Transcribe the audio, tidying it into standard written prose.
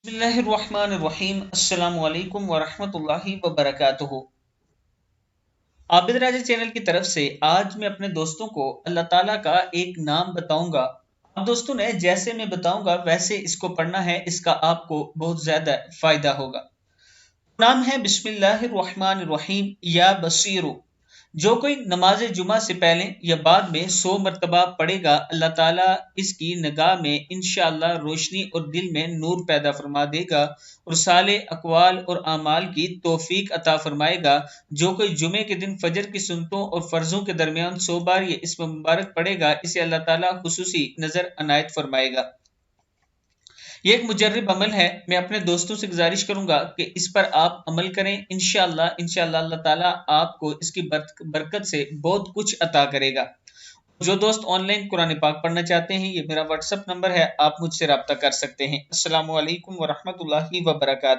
बिस्मिल्लाहिर्रहमानिर्रहीम। अस्सलाम वालेकुम वरहमतुल्लाहि वबरकातुहू। आबिद राजा चैनल की तरफ से आज मैं अपने दोस्तों को अल्लाह ताला का एक नाम बताऊंगा। अब दोस्तों ने जैसे मैं बताऊंगा वैसे इसको पढ़ना है, इसका आपको बहुत ज्यादा फायदा होगा। नाम है बिस्मिल्लाहिर्रहमानिर्रहीम या बसीरु। जो कोई नमाज जुमा से पहले या बाद में 100 मरतबा पढ़ेगा, अल्लाह ताला इसकी निगाह में इंशाअल्लाह रोशनी और दिल में नूर पैदा फरमा देगा और साले अकवाल और आमाल की तौफीक अता फरमाएगा। जो कोई जुमे के दिन फजर की सुन्नतों और फर्जों के दरमियान 100 बार ये इसम मुबारक पढ़ेगा, इसे अल्लाह ताला खुसूसी नजर अनायत फरमाएगा। ये एक मुजर्रिब अमल है। मैं अपने दोस्तों से गुजारिश करूंगा कि इस पर आप अमल करें। इंशाअल्लाह इंशाअल्लाह अल्लाह ताला आपको इसकी बरकत से बहुत कुछ अता करेगा। जो दोस्त ऑनलाइन कुरान पाक पढ़ना चाहते हैं, ये मेरा व्हाट्सएप नंबर है, आप मुझसे रब्ता कर सकते हैं। अस्सलामु अलैकुम वरहमतुल्लाहि वबरकातुहू।